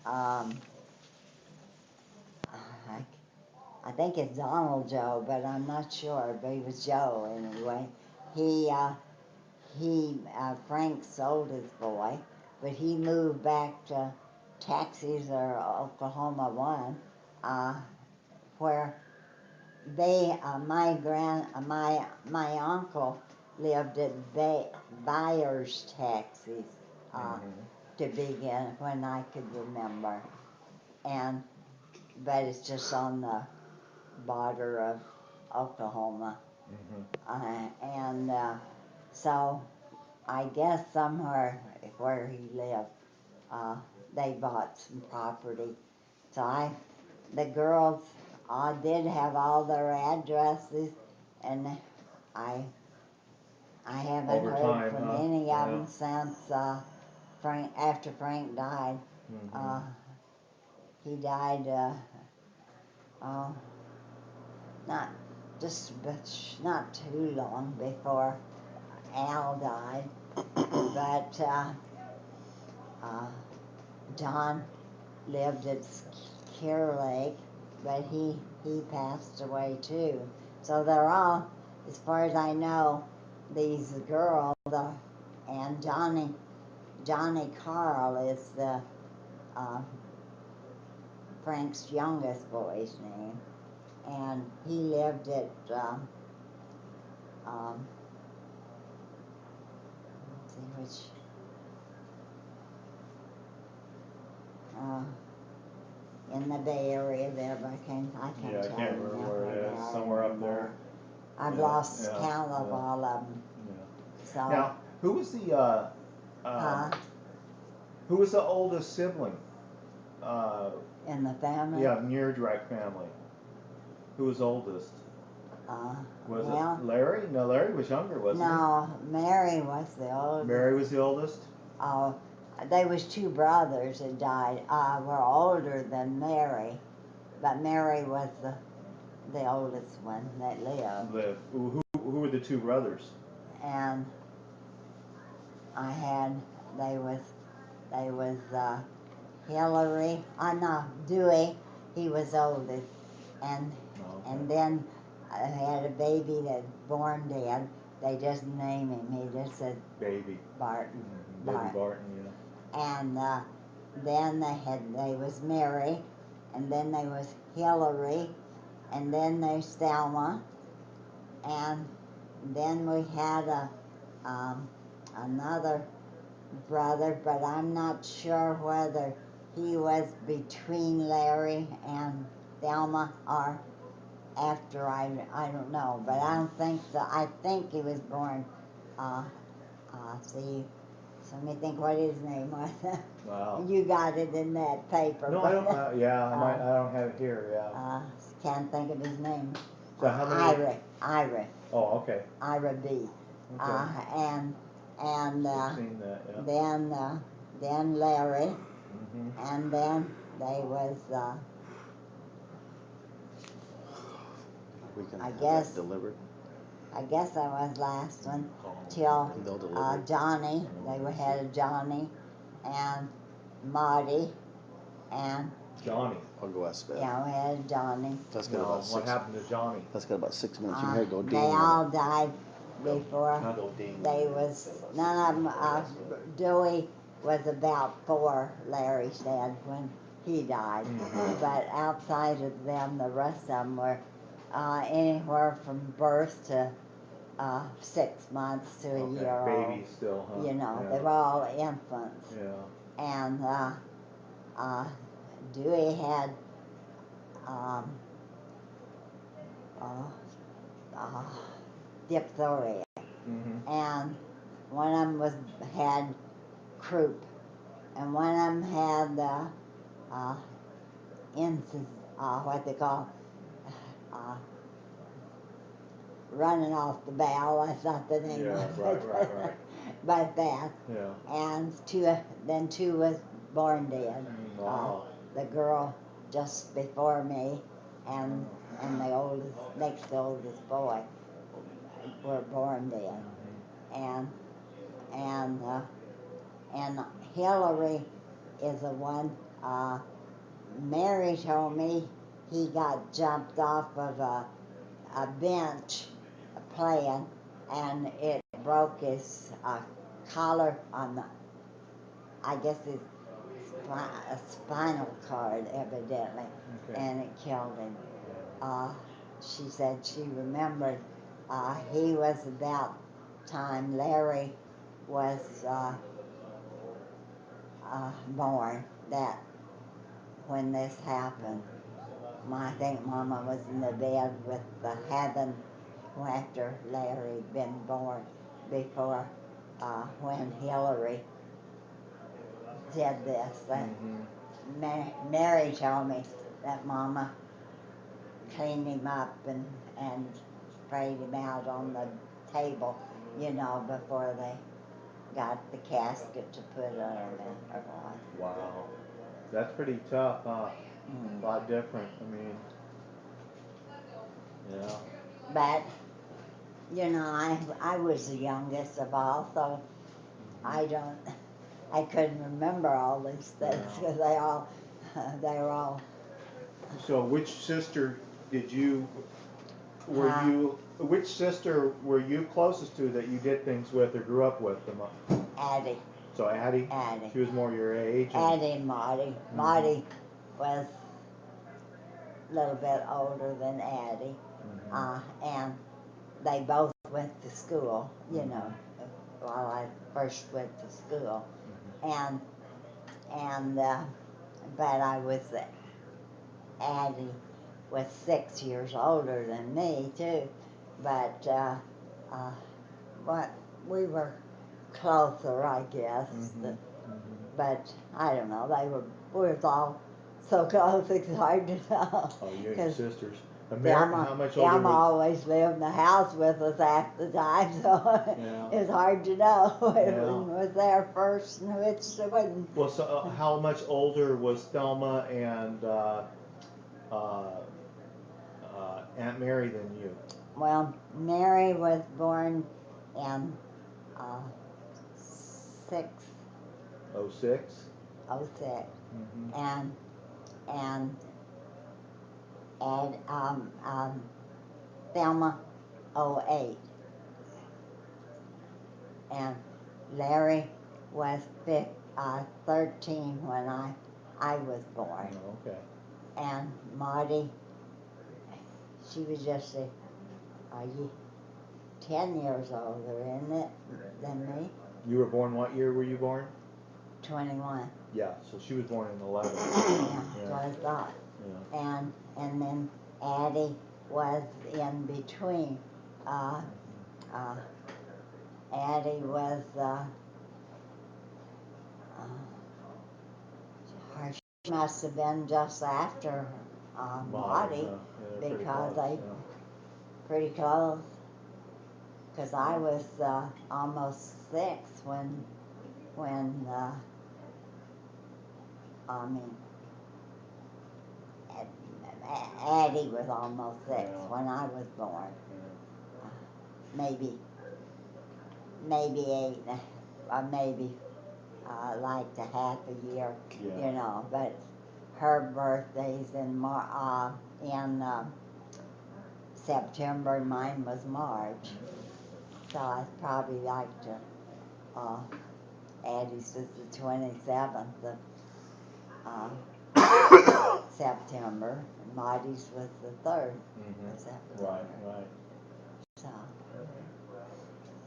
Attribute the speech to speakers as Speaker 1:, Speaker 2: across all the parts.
Speaker 1: um, I, I think it's Donald Joe, but I'm not sure. But he was Joe anyway. He Frank's oldest boy, but he moved back to Texas or Oklahoma one, uh, where my uncle lived at Byers, Texas, to begin when I could remember, and but it's just on the border of Oklahoma, and so I guess somewhere where he lived, uh, they bought some property. So the girls did have all their addresses, and I I haven't
Speaker 2: Over
Speaker 1: heard
Speaker 2: time,
Speaker 1: from
Speaker 2: huh?
Speaker 1: any of
Speaker 2: Yeah.
Speaker 1: them since after Frank died. Uh, he died oh not just not too long before Al died, but uh, John lived at Clear Lake, but he passed away too. So they're all, as far as I know, these girls and Johnny Carl is the uh, Frank's youngest boy's name, and he lived at let's see which uh, in the Bay Area there, but I can't
Speaker 2: Yeah, I
Speaker 1: tell
Speaker 2: can't
Speaker 1: you
Speaker 2: remember
Speaker 1: now
Speaker 2: where
Speaker 1: where
Speaker 2: it
Speaker 1: they
Speaker 2: is.
Speaker 1: are
Speaker 2: Somewhere up
Speaker 1: anymore.
Speaker 2: there.
Speaker 1: I've
Speaker 2: Yeah,
Speaker 1: lost
Speaker 2: yeah,
Speaker 1: count of
Speaker 2: yeah,
Speaker 1: all of them.
Speaker 2: yeah.
Speaker 1: So,
Speaker 2: Now, um,
Speaker 1: huh?
Speaker 2: who was the oldest sibling? Uh,
Speaker 1: In the family?
Speaker 2: yeah, in your direct family. Who was oldest?
Speaker 1: Uh,
Speaker 2: Was it
Speaker 1: well,
Speaker 2: Larry? No, Larry was younger, wasn't he?
Speaker 1: no, Mary was the
Speaker 2: Mary
Speaker 1: oldest.
Speaker 2: was the oldest.
Speaker 1: Uh, they was two brothers that died. Were older than Mary, but Mary was the oldest one that lived.
Speaker 2: Who were the two brothers?
Speaker 1: And I had they was Hillary. No, Dewey. He was oldest, and
Speaker 2: Oh,
Speaker 1: and
Speaker 2: okay.
Speaker 1: then I had a baby that born dead. They just named him. He just said
Speaker 2: Baby.
Speaker 1: Barton.
Speaker 2: Baby
Speaker 1: Barton.
Speaker 2: Barton, yeah.
Speaker 1: And then they was Mary, and then they was Hillary, and then there's Thelma, and then we had another brother, but I'm not sure whether he was between Larry and Thelma or after. I don't know, but I don't think so. I think he was born. Uh, see, so let me think what his name was.
Speaker 2: Wow.
Speaker 1: You got it in that paper,
Speaker 2: No, I don't.
Speaker 1: but
Speaker 2: Yeah, I might.
Speaker 1: uh,
Speaker 2: I don't have it here. Yeah.
Speaker 1: uh, can't think of his name.
Speaker 2: So how many?
Speaker 1: Ira,
Speaker 2: Oh, okay.
Speaker 1: Ira B.
Speaker 2: Okay.
Speaker 1: And
Speaker 2: I've seen that. Yeah.
Speaker 1: then Larry,
Speaker 2: Mhm.
Speaker 1: and then they was
Speaker 3: We can
Speaker 1: I
Speaker 3: have that
Speaker 1: guess
Speaker 3: delivered.
Speaker 1: I guess I was last one
Speaker 2: Call 'em.
Speaker 1: till
Speaker 3: And they'll deliver it.
Speaker 1: Johnny. They were had a Johnny and Marty and
Speaker 2: Johnny.
Speaker 3: I'll go ask that.
Speaker 1: yeah, we had a Johnny.
Speaker 3: That's got
Speaker 2: No,
Speaker 3: about
Speaker 2: what
Speaker 3: six.
Speaker 2: happened to Johnny?
Speaker 3: That's got about 6 minutes. You may go
Speaker 1: They
Speaker 3: ding when it.
Speaker 1: all died before
Speaker 2: Huh?
Speaker 3: Go ding.
Speaker 1: they was none of them. Dewey was about 4. Larry said when he died, but outside of them, the rest of them were anywhere from birth to 6 months to a
Speaker 2: Okay.
Speaker 1: year old.
Speaker 2: Baby still, huh?
Speaker 1: You know,
Speaker 2: Yeah.
Speaker 1: they were all infants,
Speaker 2: Yeah.
Speaker 1: and uh, Dewey had um, uh, uh, diphtheria,
Speaker 2: Mhm.
Speaker 1: and one of them had croup, and one of them had uh, what they call uh, running off the bow. That's not the name
Speaker 2: Yeah.
Speaker 1: of
Speaker 2: Right.
Speaker 1: it,
Speaker 2: Right. Right.
Speaker 1: but that.
Speaker 2: Yeah.
Speaker 1: And two was born dead.
Speaker 2: Wow.
Speaker 1: The girl just before me, and the next oldest boy were born dead, and and and Hillary is the one. Mary told me he got jumped off of a bench playing, and it broke his collar on the, I guess his spinal cord, evidently,
Speaker 2: Okay.
Speaker 1: and it killed him. She said she remembered he was about time Larry was born, that when this happened. I think Mama was in the bed with having after Larry'd been born, before when Hillary did this. Mary told me that Mama cleaned him up and sprayed him out on the table, before they got the casket to put on him.
Speaker 2: Wow. That's pretty tough, huh? A lot different. I mean, yeah.
Speaker 1: But, I was the youngest of all, so I couldn't remember all these things because they were all.
Speaker 2: So, which sister did you?
Speaker 1: Huh?
Speaker 2: Which sister were you closest to that you did things with or grew up with?
Speaker 1: Addie.
Speaker 2: So Addie.
Speaker 1: Addie.
Speaker 2: She was more your age.
Speaker 1: Addie and Marty. Marty was a little bit older than Addie, and they both went to school. While I first went to school, and but I was Addie was 6 years older than me too, but what we were closer, I guess. But I don't know. We was all so close. It's hard to know.
Speaker 2: Oh, you and your sisters.
Speaker 1: Thelma,
Speaker 2: How much older
Speaker 1: Thelma
Speaker 2: was?
Speaker 1: always lived in the house with us half the time, so
Speaker 2: Yeah.
Speaker 1: it's hard to know which
Speaker 2: Yeah.
Speaker 1: one was there first and which wasn't.
Speaker 2: Well, so how much older was Thelma and Aunt Mary than you?
Speaker 1: Well, Mary was born in uh, 6
Speaker 2: '06.
Speaker 1: '06, and and Thelma '08, and Larry was 13 when I was born.
Speaker 2: Oh, okay.
Speaker 1: And Marty, she was just 10 years older, isn't it, than me?
Speaker 2: You were born, what year were you born?
Speaker 1: 21.
Speaker 2: Yeah, so she was born in 11.
Speaker 1: So I thought.
Speaker 2: Yeah.
Speaker 1: And then Addie was in between. Addie was she must have been just after Maudie, because pretty close. Because I was almost 6 when I mean, Addie was almost 6 when I was born. Maybe 8, or maybe like a half a year, But her birthday's in September, and mine was March. So I probably like to. Addie's was the 27th of September, and Marty's was the 3rd of September.
Speaker 2: Right.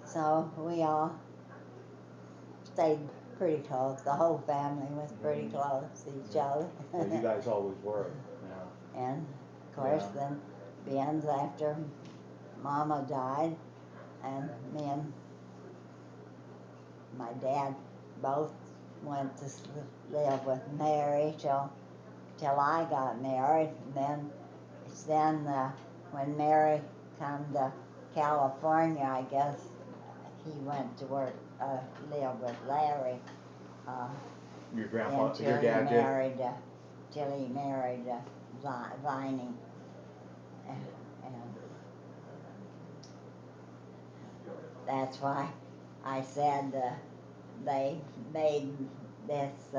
Speaker 1: So we all stayed pretty close. The whole family was pretty close to each other.
Speaker 2: Well, you guys always were. Yeah.
Speaker 1: And of course, then being after Mama died, and me and my dad both went to live with Mary till I got married. And then when Mary come to California, I guess he went to work, live with Larry.
Speaker 2: Your grandpa,
Speaker 1: until
Speaker 2: your dad
Speaker 1: he
Speaker 2: did?
Speaker 1: Till he married Viney. And that's why I said they made this